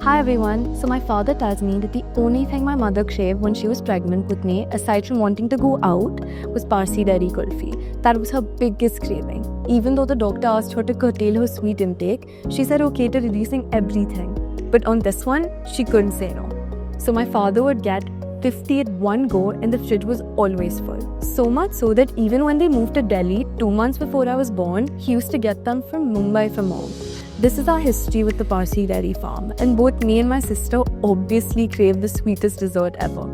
Hi everyone. So my father tells me that the only thing my mother craved when she was pregnant with me, aside from wanting to go out, was Parsi Dairy Kulfi. That was her biggest craving. Even though the doctor asked her to curtail her sweet intake, she said okay to releasing everything. But on this one, she couldn't say no. So my father would get 50 at one go and the fridge was always full. So much so that even when they moved to Delhi 2 months before I was born, he used to get them from Mumbai for mom. This is our history with the Parsi Dairy Farm, and both me and my sister obviously crave the sweetest dessert ever.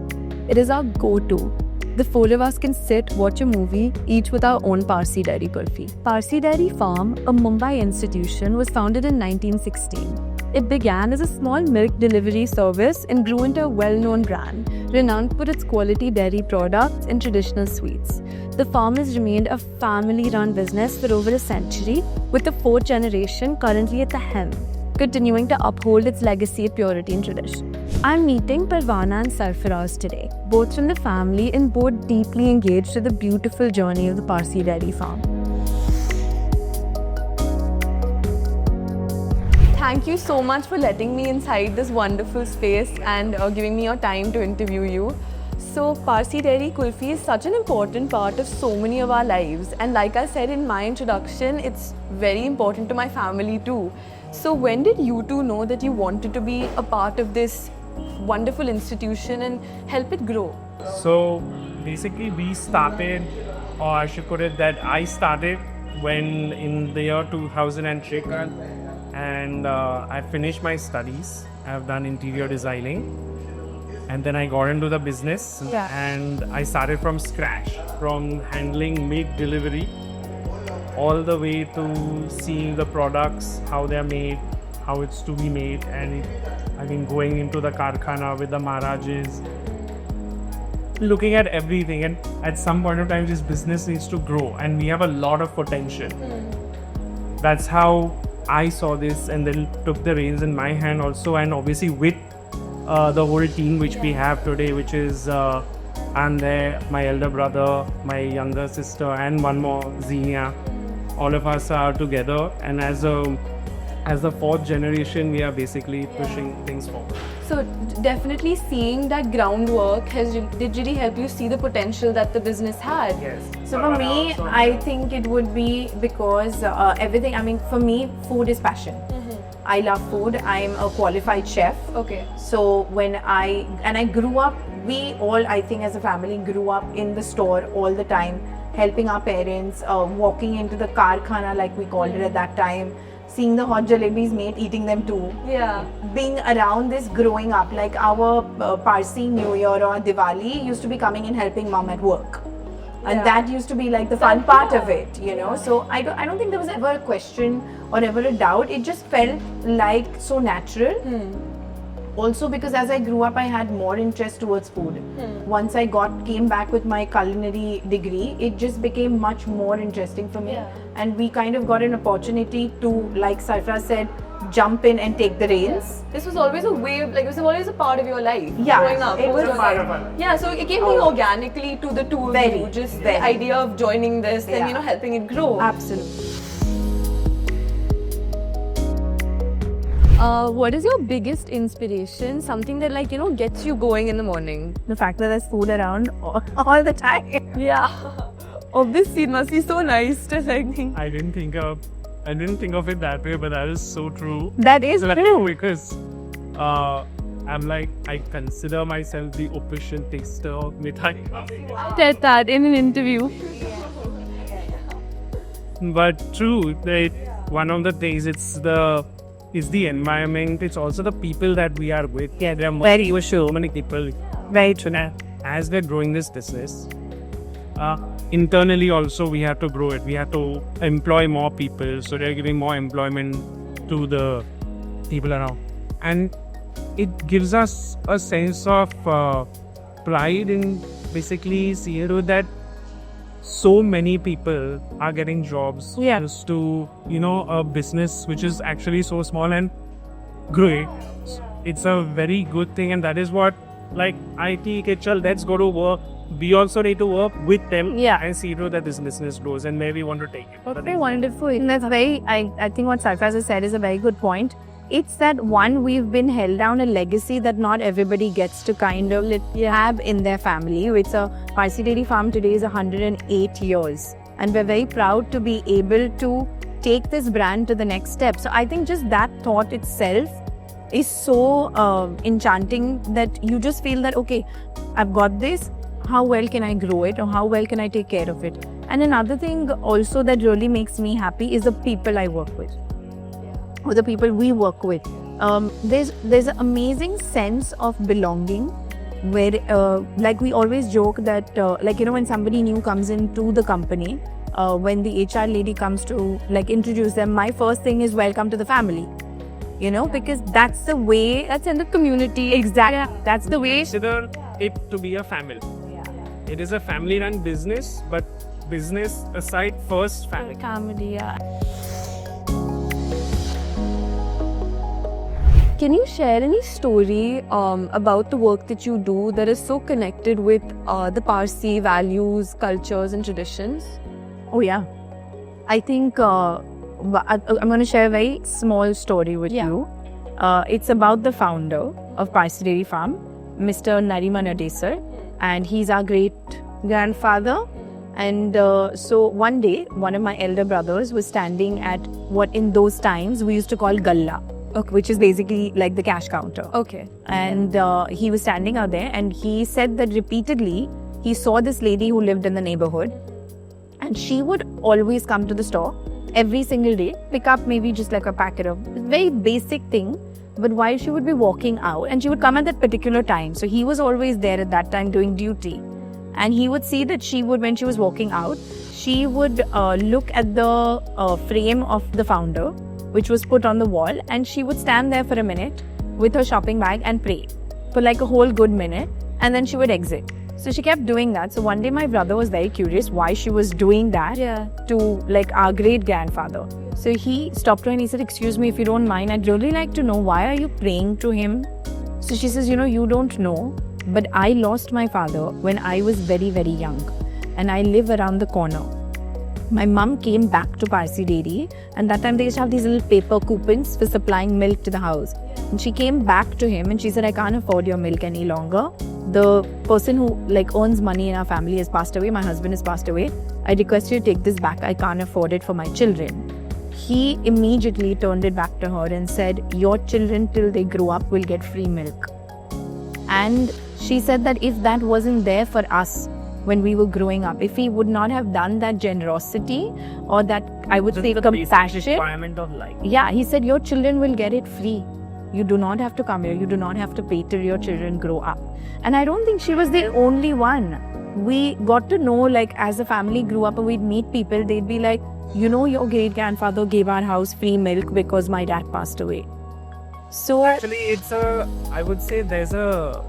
It is our go-to. The four of us can sit, watch a movie, each with our own Parsi Dairy Kulfi. Parsi Dairy Farm, a Mumbai institution, was founded in 1916. It began as a small milk delivery service and grew into a well-known brand, renowned for its quality dairy products and traditional sweets. The farm has remained a family-run business for over a century, with the fourth generation currently at the helm, continuing to uphold its legacy of purity and tradition. I'm meeting Parvana and Sarfaraz today, both from the family and both deeply engaged with the beautiful journey of the Parsi Dairy Farm. Thank you so much for letting me inside this wonderful space and giving me your time to interview you. So Parsi Dairy Kulfi is such an important part of so many of our lives, and like I said in my introduction, it's very important to my family too. So when did you two know that you wanted to be a part of this wonderful institution and help it grow? So basically we started, or I should put it that I started when in the year 2003 and I finished my studies. I've done interior designing and then I got into the business and I started from scratch, from handling milk delivery all the way to seeing the products, how they're made, how it's to be made, and I mean going into the karkhana with the Maharajas, looking at everything, and at some point of time this business needs to grow and we have a lot of potential. That's how I saw this and then took the reins in my hand also, and obviously with the whole team which we have today, which is I'm there, my elder brother, my younger sister, and one more, Zenia. All of us are together, and as the fourth generation, we are basically pushing things forward. So definitely seeing that groundwork did really help you see the potential that the business had. Yes. So for me, I think it would be because everything, I mean, for me, food is passion. I love food. I'm a qualified chef. Okay. So when I grew up, we all, I think as a family, grew up in the store all the time, helping our parents, walking into the karkhana like we called it at that time, seeing the hot jalebis made, eating them too. Yeah. Being around this, growing up, like our Parsi New Year or Diwali used to be coming and helping mom at work. And that used to be like the fun part of it, you know. So I don't think there was ever a question or ever a doubt. It just felt like so natural. Also because as I grew up, I had more interest towards food. Once I came back with my culinary degree, it just became much more interesting for me. And we kind of got an opportunity to, like Sarfaraz said, jump in and take the reins. This was always a way of, like, it was always a part of your life growing up. It was a part of it. Yeah, so it came very organically to the two of you. Just the idea of joining this and, you know, helping it grow. Absolutely. What is your biggest inspiration? Something that, like, you know, gets you going in the morning? The fact that there's food around all the time. Yeah. Obviously, it must be so nice to, like, I didn't think of it that way, but that is so true. That is true. Because I'm like, I consider myself the official taster of mithai. said that in an interview. But true, one of the things, it's the environment, it's also the people that we are with. Yeah, there are so many people. Very true. As we're growing this business, internally also we have to grow it. We have to employ more people, so they're giving more employment to the people around. And it gives us a sense of pride in basically seeing that so many people are getting jobs just to, you know, a business which is actually so small and growing. It's a very good thing, and that is what, like, IT, Kitchell, let's go to work. We also need to work with them and see to that this business grows and where we want to take it. Okay, wonderful. And that's very, I think what Sarfaraz has said is a very good point. it's that one, we've been held down a legacy that not everybody gets to kind of have in their family. It's a Parsi Dairy Farm today is 108 years. And we're very proud to be able to take this brand to the next step. So I think just that thought itself is so enchanting that you just feel that, okay, I've got this. How well can I grow it, or how well can I take care of it? And another thing also that really makes me happy is the people I work with, or the people we work with. There's an amazing sense of belonging, where like we always joke that when somebody new comes into the company, when the HR lady comes to introduce them, my first thing is welcome to the family. Because that's the way, that's in the community. Exactly. That's the way. Consider it to be a family. Yeah. It is a family-run business, but business aside, first family. Family, yeah. Can you share any story about the work that you do that is so connected with the Parsi values, cultures, and traditions? Oh yeah. I think I'm going to share a very small story with you. It's about the founder of Parsi Dairy Farm, Mr. Nariman Adesar, and he's our great grandfather. And so one day, one of my elder brothers was standing at what in those times we used to call galla, which is basically like the cash counter. Okay. And he was standing out there, and he said that repeatedly he saw this lady who lived in the neighborhood, and she would always come to the store every single day, pick up maybe just like a packet of very basic thing, but while she would be walking out, and she would come at that particular time, so he was always there at that time doing duty, and he would see that she would, when she was walking out, she would look at the frame of the founder, which was put on the wall, and she would stand there for a minute with her shopping bag and pray for like a whole good minute, and then she would exit. So she kept doing that. So one day my brother was very curious why she was doing that to like our great grandfather. So he stopped her and he said, "Excuse me, if you don't mind, I'd really like to know, why are you praying to him?" So she says, "You don't know, but I lost my father when I was very, very young, and I live around the corner. My mum came back to Parsi Dairy, and that time they used to have these little paper coupons for supplying milk to the house. And she came back to him and she said, "I can't afford your milk any longer. The person who earns money in our family has passed away. My husband has passed away. I request you to take this back. I can't afford it for my children." He immediately turned it back to her and said, "Your children till they grow up will get free milk." And she said that if that wasn't there for us when we were growing up, if we would not have done that generosity, or that, I would say, compassion, requirement of life. Yeah, he said, your children will get it free. You do not have to come here. You do not have to pay till your children grow up. And I don't think she was the only one. We got to know, as a family grew up and we'd meet people, they'd be like, your great grandfather gave our house free milk because my dad passed away. So Actually, I would say there's a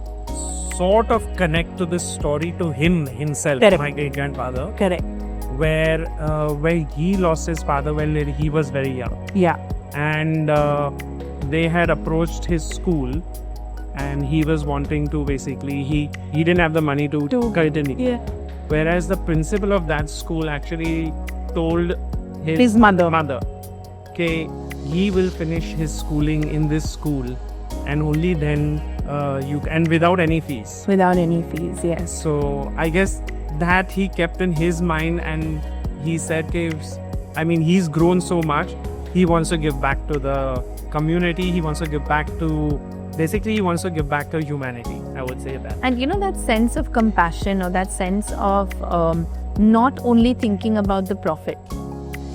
sort of connect to this story to himself, Correct. my great grandfather. Correct. Where he lost his father when he was very young. Yeah. And they had approached his school, and he was wanting to basically, he didn't have the money to continue. Yeah. Whereas the principal of that school actually told His mother. okay, he will finish his schooling in this school, and only then and without any fees. Without any fees, yes. So I guess that he kept in his mind, and he said, he's grown so much, he wants to give back to the community, he wants to give back to humanity, I would say that. And that sense of compassion, or that sense of not only thinking about the profit.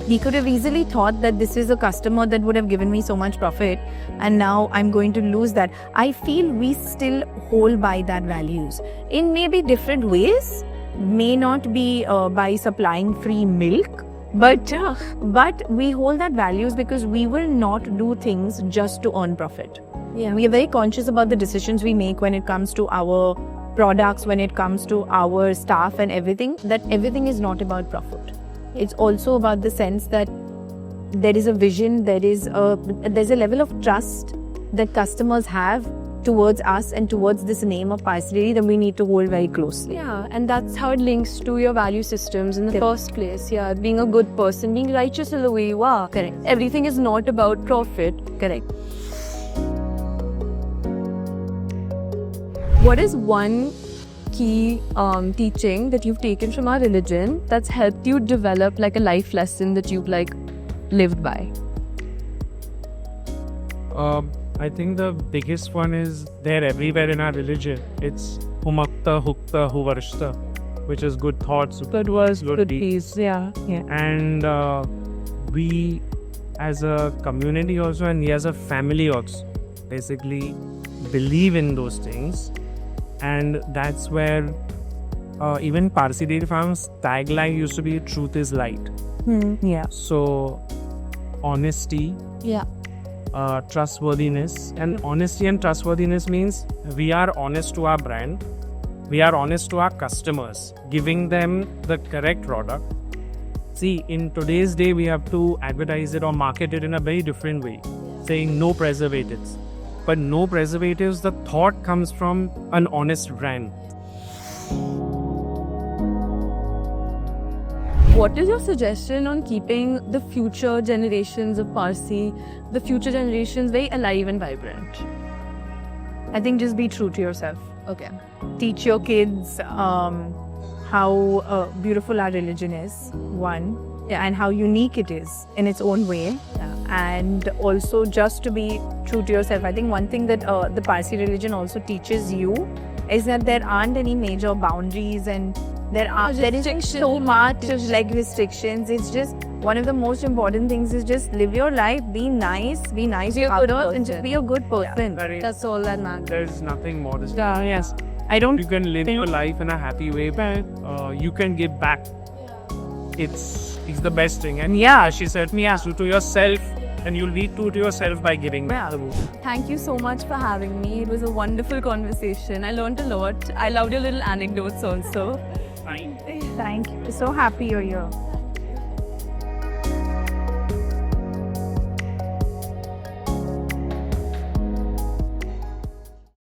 He could have easily thought that this is a customer that would have given me so much profit, and now I'm going to lose that. I feel we still hold by that values in maybe different ways, may not be by supplying free milk, but we hold that values because we will not do things just to earn profit. Yeah. We are very conscious about the decisions we make when it comes to our products, when it comes to our staff and everything, that everything is not about profit. It's also about the sense that there is a vision, there's a level of trust that customers have towards us and towards this name of Parsi Dairy that we need to hold very closely. Yeah, and that's how it links to your value systems in the first place. Yeah, being a good person, being righteous in the way you are. Correct. Everything is not about profit. Correct. What is one key teaching that you've taken from our religion that's helped you develop like a life lesson that you've like lived by? I think the biggest one is there everywhere in our religion. It's humakta, hukta, huvarshta, which is good thoughts, Good words, good deeds. peace. Yeah. And we as a community also and we as a family also basically believe in those things, and that's where even Parsi Dairy Farm's tagline used to be truth is light. Yeah. So honesty, Yeah. trustworthiness, and honesty and trustworthiness means we are honest to our brand, we are honest to our customers, giving them the correct product. See, in today's day, we have to advertise it or market it in a very different way, saying no preservatives. But no preservatives, the thought comes from an honest brand. What is your suggestion on keeping the future generations of Parsi, the future generations very alive and vibrant? I think just be true to yourself. Okay. Teach your kids how beautiful our religion is, one, and how unique it is in its own way. And also just to be true to yourself. I think one thing that the Parsi religion also teaches you is that there aren't any major boundaries and there isn't so much of like restrictions. It's just one of the most important things is just live your life, be nice Be a to good others, and person. just be a good person. Very- That's all that matters. There's nothing more. Yes. I don't You can live your life in a happy way, but you can give back. It's the best thing. And yeah, she said, true to yourself, and you'll be true to yourself by giving back. Thank you so much for having me. It was a wonderful conversation. I learned a lot. I loved your little anecdotes also. Fine. Thank you. So happy you're here.